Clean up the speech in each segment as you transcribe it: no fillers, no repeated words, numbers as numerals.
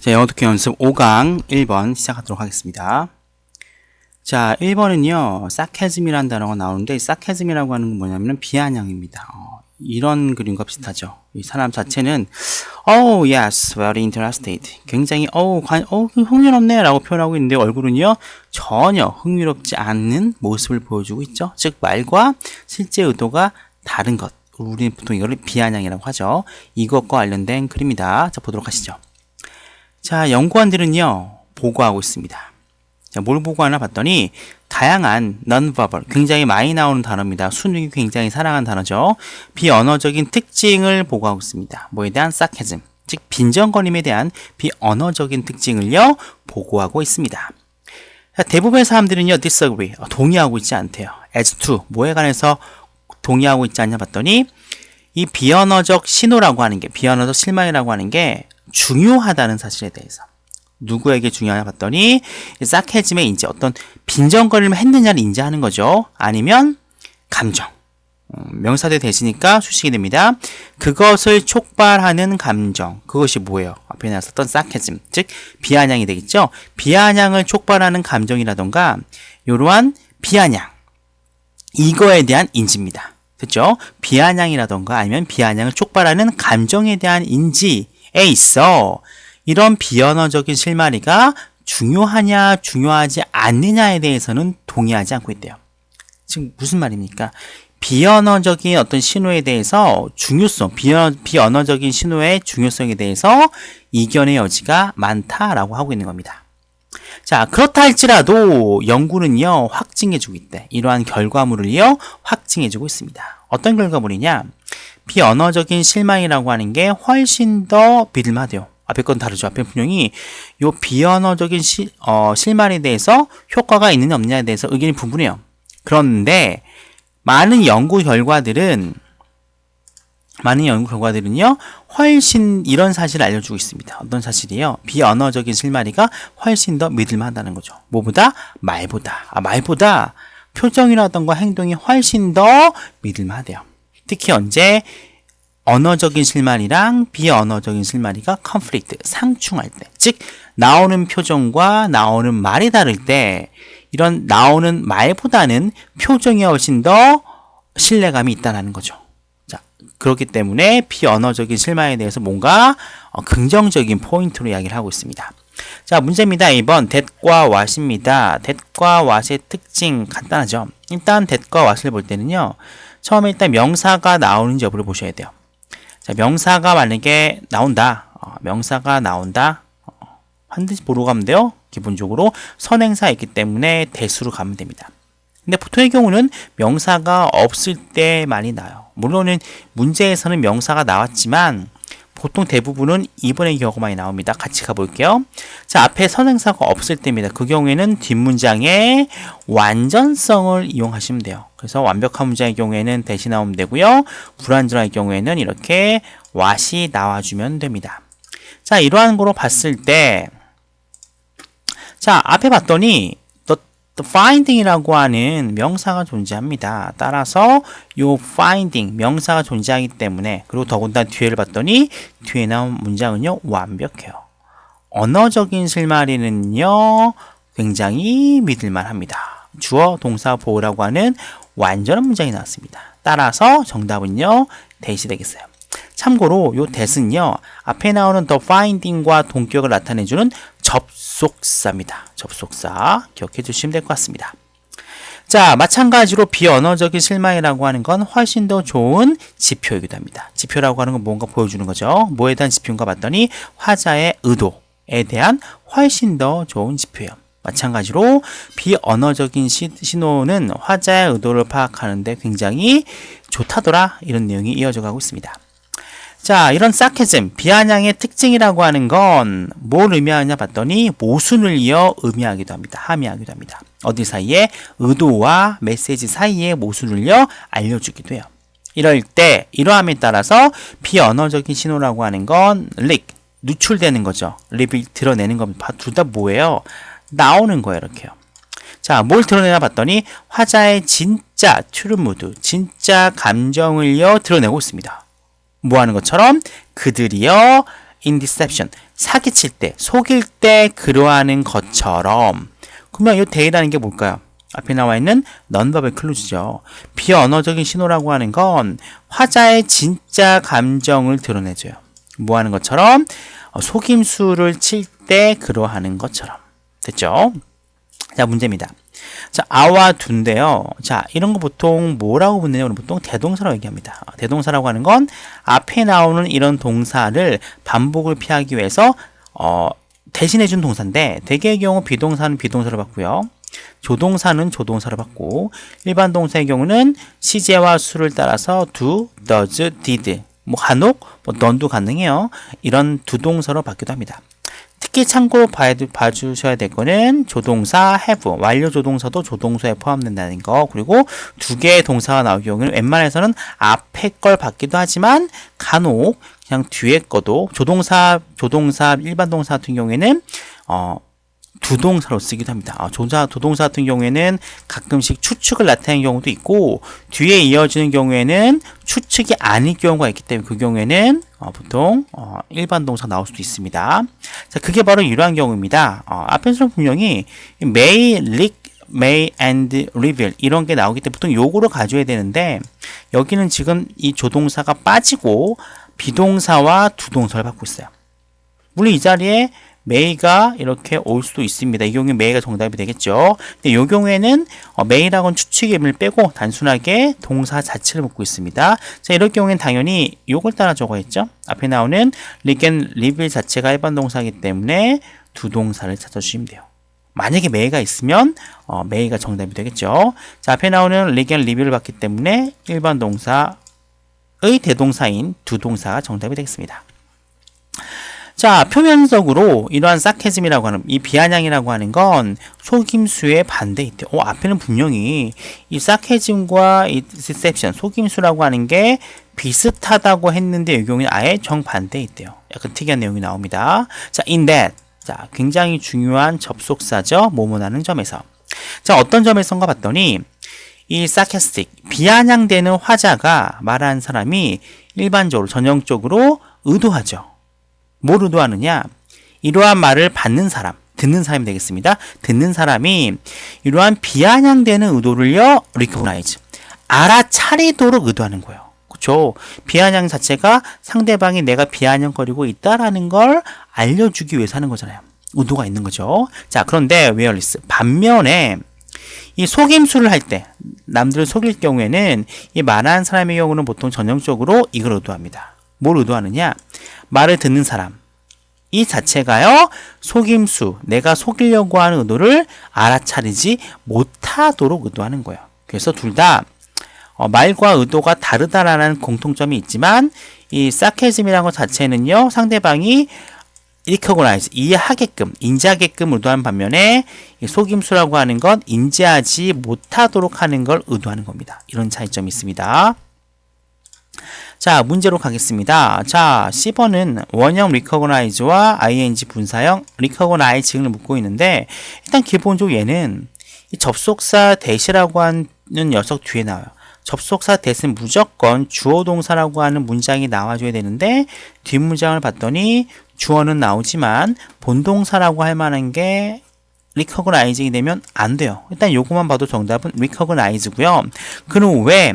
자, 영어 독해 연습 5강 1번 시작하도록 하겠습니다. 자, 1번은요, sarcasm이라는 단어가 나오는데, sarcasm이라고 하는 건 뭐냐면 비아냥입니다. 이런 그림과 비슷하죠. 이 사람 자체는, oh, yes, very interested. 굉장히, 흥미롭네. 라고 표현하고 있는데, 얼굴은요, 전혀 흥미롭지 않는 모습을 보여주고 있죠. 즉, 말과 실제 의도가 다른 것. 우리는 보통 이거를 비아냥이라고 하죠. 이것과 관련된 글입니다. 자, 보도록 하시죠. 자, 연구원들은요, 보고하고 있습니다. 자, 뭘 보고하나 봤더니, 다양한 non-verbal, 굉장히 많이 나오는 단어입니다. 순욱이 굉장히 사랑하는 단어죠. 비언어적인 특징을 보고하고 있습니다. 뭐에 대한 sarcasm, 즉 빈정거림에 대한 비언어적인 특징을요, 보고하고 있습니다. 자, 대부분의 사람들은요, disagree, 동의하고 있지 않대요. as to, 뭐에 관해서 동의하고 있지 않냐 봤더니, 이 비언어적 신호라고 하는 게, 비언어적 실망이라고 하는 게 중요하다는 사실에 대해서. 누구에게 중요하냐 봤더니 sarcasm에 이제 어떤 빈정거림을 했느냐를 인지하는 거죠. 아니면 감정. 명사대 대시니까 수식이 됩니다. 그것을 촉발하는 감정. 그것이 뭐예요? 앞에 나왔었던 sarcasm. 즉 비아냥이 되겠죠. 비아냥을 촉발하는 감정이라던가 이러한 비아냥. 이거에 대한 인지입니다. 됐죠? 비아냥이라던가 아니면 비아냥을 촉발하는 감정에 대한 인지에 있어 이런 비언어적인 실마리가 중요하냐 중요하지 않느냐에 대해서는 동의하지 않고 있대요. 지금 무슨 말입니까? 비언어적인 어떤 신호에 대해서 중요성, 비언어적인 신호의 중요성에 대해서 이견의 여지가 많다라고 하고 있는 겁니다. 자, 그렇다 할지라도 연구는요, 확증해주고 있대. 이러한 결과물을요, 확증해주고 있습니다. 어떤 결과물이냐? 비언어적인 실망이라고 하는 게 훨씬 더 믿을만하대요. 앞에 건 다르죠. 앞에 분명히 요 비언어적인 실망에 대해서 효과가 있느냐 없느냐에 대해서 의견이 분분해요. 그런데 많은 연구 결과들은요, 훨씬 이런 사실을 알려주고 있습니다. 어떤 사실이에요? 비언어적인 실마리가 훨씬 더 믿을만하다는 거죠. 뭐보다? 말보다. 말보다 표정이라던가 행동이 훨씬 더 믿을만하대요. 특히 언제? 언어적인 실마리랑 비언어적인 실마리가 컨플릭트, 상충할 때. 즉, 나오는 표정과 나오는 말이 다를 때, 이런 나오는 말보다는 표정이 훨씬 더 신뢰감이 있다는 거죠. 자, 그렇기 때문에 비언어적인 실마리에 대해서 뭔가 긍정적인 포인트로 이야기를 하고 있습니다. 자, 문제입니다. 2번 that과 what입니다. that과 what의 특징 간단하죠. 일단 that과 what을 볼 때는요. 처음에 일단 명사가 나오는지 여부를 보셔야 돼요. 자, 명사가 만약에 나온다. 명사가 나온다. 반드시 보러 가면 돼요. 기본적으로 선행사 있기 때문에 대수로 가면 됩니다. 근데 보통의 경우는 명사가 없을 때 많이 나요. 물론은 문제에서는 명사가 나왔지만 보통 대부분은 2번의 경우가 많이 나옵니다. 같이 가볼게요. 자, 앞에 선행사가 없을 때입니다. 그 경우에는 뒷문장의 완전성을 이용하시면 돼요. 그래서 완벽한 문장의 경우에는 대시 나오면 되고요. 불완전할 경우에는 이렇게 what이 나와주면 됩니다. 자, 이러한 거로 봤을 때, 자, 앞에 봤더니 the finding이라고 하는 명사가 존재합니다. 따라서 요 finding, 명사가 존재하기 때문에, 그리고 더군다나 뒤에를 봤더니 뒤에 나온 문장은요, 완벽해요. 언어적인 실마리는요, 굉장히 믿을만 합니다. 주어, 동사, 보호라고 하는 완전한 문장이 나왔습니다. 따라서 정답은요, that이 되겠어요. 참고로 요 that은요, 앞에 나오는 the finding과 동격을 나타내주는 접속사입니다. 접속사 기억해 주시면 될 것 같습니다. 자, 마찬가지로 비언어적인 실망이라고 하는 건 훨씬 더 좋은 지표이기도 합니다. 지표라고 하는 건 뭔가 보여주는 거죠. 뭐에 대한 지표인가 봤더니 화자의 의도에 대한 훨씬 더 좋은 지표예요. 마찬가지로 비언어적인 신호는 화자의 의도를 파악하는데 굉장히 좋다더라. 이런 내용이 이어져 가고 있습니다. 자, 이런 sarcasm, 비아냥의 특징이라고 하는 건 뭘 의미하냐 봤더니 모순을 이어 의미하기도 합니다. 함의하기도 합니다. 어디 사이에? 의도와 메시지 사이에 모순을 이어 알려주기도 해요. 이럴 때, 이러함에 따라서 비언어적인 신호라고 하는 건 leak, 누출되는 거죠. reveal, 드러내는 겁니다. 둘 다 뭐예요? 나오는 거예요, 이렇게요. 자, 뭘 드러내나 봤더니 화자의 진짜 true mood, 진짜 감정을 이어 드러내고 있습니다. 뭐 하는 것처럼 그들이요 in deception, 사기칠 때, 속일 때 그러하는 것처럼. 그러면 이 they라는 게 뭘까요? 앞에 나와 있는 non-verbal clues죠. 비언어적인 신호라고 하는 건 화자의 진짜 감정을 드러내줘요. 뭐 하는 것처럼? 속임수를 칠 때 그러하는 것처럼. 됐죠? 자, 문제입니다. 자, 아와 두인데요. 자, 이런 거 보통 뭐라고 붙느냐? 보통 대동사라고 얘기합니다. 대동사라고 하는 건 앞에 나오는 이런 동사를 반복을 피하기 위해서 대신해준 동사인데, 대개의 경우 비동사는 비동사로 받고요. 조동사는 조동사로 받고, 일반 동사의 경우는 시제와 수를 따라서 do, does, did, 뭐 간혹, 뭐 none도 가능해요. 이런 두 동사로 받기도 합니다. 특히 참고로 봐주셔야 될 거는 조동사 have, 완료 조동사도 조동사에 포함된다는 거. 그리고 두 개의 동사가 나올 경우는 웬만해서는 앞에 걸 받기도 하지만 간혹 그냥 뒤에 거도 조동사 일반 동사 같은 경우에는 두 동사로 쓰기도 합니다. 조동사 같은 경우에는 가끔씩 추측을 나타내는 경우도 있고, 뒤에 이어지는 경우에는 추측이 아닐 경우가 있기 때문에 그 경우에는 보통 일반 동사 나올 수도 있습니다. 자, 그게 바로 이러한 경우입니다. 앞에서는 분명히 may, leak, may and reveal 이런 게 나오기 때문에 보통 요거를 가져야 되는데, 여기는 지금 이 조동사가 빠지고 비동사와 두 동사를 받고 있어요. 물론 이 자리에 may가 이렇게 올 수도 있습니다. 이 경우에 may가 정답이 되겠죠. 근데 이 경우에는 may라고는 추측의 의미를 빼고 단순하게 동사 자체를 묻고 있습니다. 자, 이럴 경우에는 당연히 이걸 따라 적어야겠죠. 앞에 나오는 leak and reveal 자체가 일반 동사이기 때문에 두 동사를 찾아주시면 돼요. 만약에 may가 있으면 may가 정답이 되겠죠. 자, 앞에 나오는 leak and reveal을 봤기 때문에 일반 동사의 대동사인 두 동사가 정답이 되겠습니다. 자, 표면적으로 이러한 사케즘이라고 하는, 이 비아냥이라고 하는 건 속임수의 반대이대요. 앞에는 분명히 이 사케즘과 이 디셉션, 속임수라고 하는 게 비슷하다고 했는데 이 경우는 아예 정반대이대요. 약간 특이한 내용이 나옵니다. 자, in that. 자, 굉장히 중요한 접속사죠. 뭐뭐라는 점에서. 자, 어떤 점에서인가 봤더니 이 sarcastic, 비아냥대는 화자가 말하는 사람이 일반적으로, 전형적으로 의도하죠. 뭘 의도하느냐? 이러한 말을 받는 사람, 듣는 사람이 되겠습니다. 듣는 사람이 이러한 비아냥대는 의도를요, recognize, 알아차리도록 의도하는 거예요. 그렇죠? 비아냥 자체가 상대방이 내가 비아냥거리고 있다라는 걸 알려주기 위해서 하는 거잖아요. 의도가 있는 거죠. 자, 그런데 whereas 반면에 이 속임수를 할 때, 남들을 속일 경우에는 이 말하는 사람의 경우는 보통 전형적으로 이걸 의도합니다. 뭘 의도하느냐? 말을 듣는 사람, 이 자체가요, 속임수, 내가 속이려고 하는 의도를 알아차리지 못하도록 의도하는 거예요. 그래서 둘 다 말과 의도가 다르다라는 공통점이 있지만, 이 사케즘이라는 것 자체는요, 상대방이 recognize, 이해하게끔, 인지하게끔 의도하는 반면에 이 속임수라고 하는 건 인지하지 못하도록 하는 걸 의도하는 겁니다. 이런 차이점이 있습니다. 자, 문제로 가겠습니다. 자, 10번은 원형 recognize와 ing 분사형 recognize를 묻고 있는데, 일단 기본적으로 얘는 이 접속사 that이라고 하는 녀석 뒤에 나와요. 접속사 that은 무조건 주어 동사라고 하는 문장이 나와줘야 되는데, 뒷문장을 봤더니 주어는 나오지만 본동사라고 할 만한 게 recognizing이 되면 안 돼요. 일단 요것만 봐도 정답은 recognize고요. 그럼 왜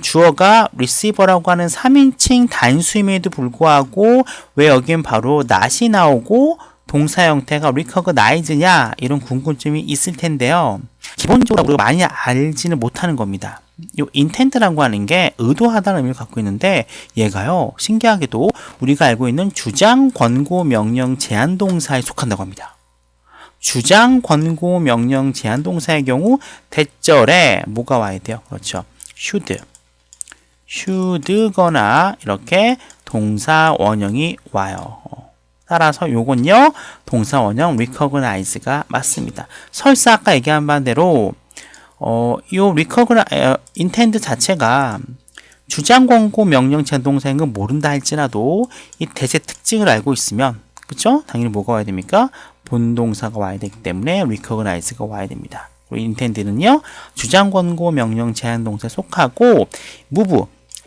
주어가 receiver라고 하는 3인칭 단수임에도 불구하고 왜 여긴 바로 not이 나오고 동사 형태가 recognize냐, 이런 궁금증이 있을 텐데요. 기본적으로 우리가 많이 알지는 못하는 겁니다. 이 intent라고 하는 게 의도하다는 의미를 갖고 있는데, 얘가요, 신기하게도 우리가 알고 있는 주장, 권고, 명령, 제한 동사에 속한다고 합니다. 주장, 권고, 명령, 제한 동사의 경우 대절에 뭐가 와야 돼요? 그렇죠. should거나 이렇게 동사 원형이 와요. 따라서 요건요, 동사 원형 recognize가 맞습니다. 설사 아까 얘기한 바대로 요 intend 자체가 주장, 권고, 명령, 제한 동사인 건 모른다 할지라도 이 대세 특징을 알고 있으면, 그쵸? 당연히 뭐가 와야 됩니까? 본동사가 와야 되기 때문에 recognize가 와야 됩니다. 그리고 intend는요, 주장, 권고, 명령, 제한 동사에 속하고 move,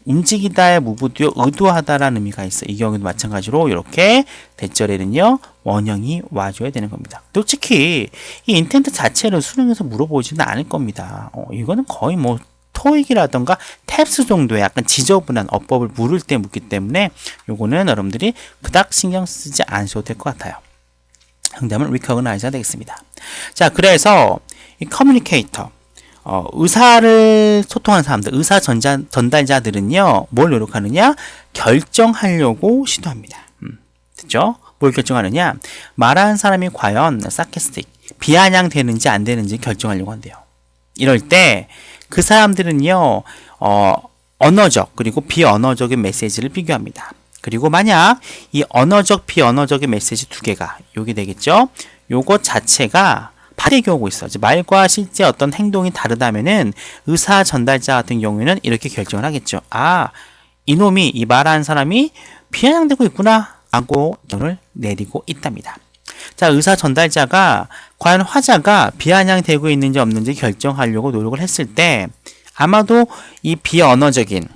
움직이다의 무브도요 의도하다라는 의미가 있어요. 이 경우도 마찬가지로 이렇게 대절에는요 원형이 와줘야 되는 겁니다. 솔직히 이 인텐트 자체를 수능에서 물어보지는 않을 겁니다. 이거는 거의 뭐 토익이라던가 탭스 정도의 약간 지저분한 어법을 물을 때 묻기 때문에 요거는 여러분들이 그닥 신경 쓰지 않으셔도 될 것 같아요. 정답은 recognize가 되겠습니다. 자, 그래서 이 커뮤니케이터, 의사를 소통하는 사람들, 의사 전달자들은요, 뭘 노력하느냐? 결정하려고 시도합니다. 됐죠? 뭘 결정하느냐? 말하는 사람이 과연 sarcastic, 비아냥되는지 안 되는지 결정하려고 한대요. 이럴 때 그 사람들은요, 언어적 그리고 비언어적인 메시지를 비교합니다. 그리고 만약 이 언어적, 비언어적인 메시지 두 개가 요게 되겠죠? 요것 자체가 반대의 경우가 있어. 말과 실제 어떤 행동이 다르다면은 의사 전달자 같은 경우에는 이렇게 결정을 하겠죠. 아, 이놈이 이 말하는 사람이 비아냥되고 있구나 라고 결론을 내리고 있답니다. 자, 의사 전달자가 과연 화자가 비아냥되고 있는지 없는지 결정하려고 노력을 했을 때 아마도 이 비언어적인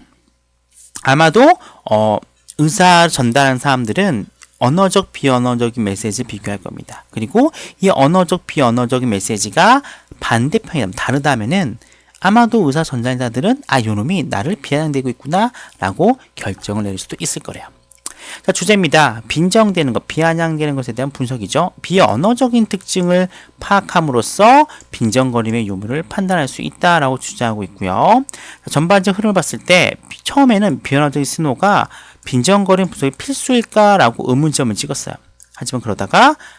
의사 전달하는 사람들은 언어적, 비언어적인 메시지를 비교할 겁니다. 그리고 이 언어적, 비언어적인 메시지가 반대편이라면 다르다면은 아마도 의사 전달자들은 아, 요놈이 나를 비아냥대고 있구나 라고 결정을 내릴 수도 있을 거래요. 자, 주제입니다. 빈정되는 것, 비아냥되는 것에 대한 분석이죠. 비언어적인 특징을 파악함으로써 빈정거림의 유무를 판단할 수 있다라고 주장하고 있고요. 전반적 흐름을 봤을 때 처음에는 비언어적인 신호가 빈정거림 분석이 필수일까라고 의문점을 찍었어요.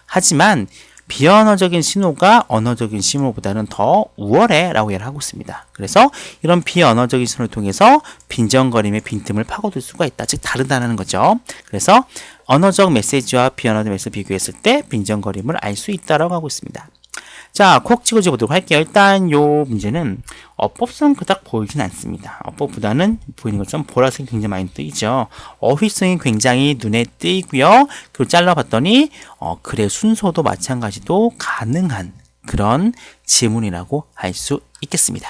하지만 비언어적인 신호가 언어적인 신호보다는 더 우월해 라고 이해를 하고 있습니다. 그래서 이런 비언어적인 신호를 통해서 빈정거림의 빈틈을 파고들 수가 있다. 즉 다르다는 거죠. 그래서 언어적 메시지와 비언어적 메시지를 비교했을 때 빈정거림을 알 수 있다라고 하고 있습니다. 자, 콕 찍어줘 보도록 할게요. 일단 요 문제는 어법성 그닥 보이진 않습니다. 어법보다는 보이는 것처럼 보라색이 굉장히 많이 뜨이죠. 어휘성이 굉장히 눈에 띄고요. 그리고 잘라봤더니 글의 순서도 마찬가지도 가능한 그런 지문이라고 할 수 있겠습니다.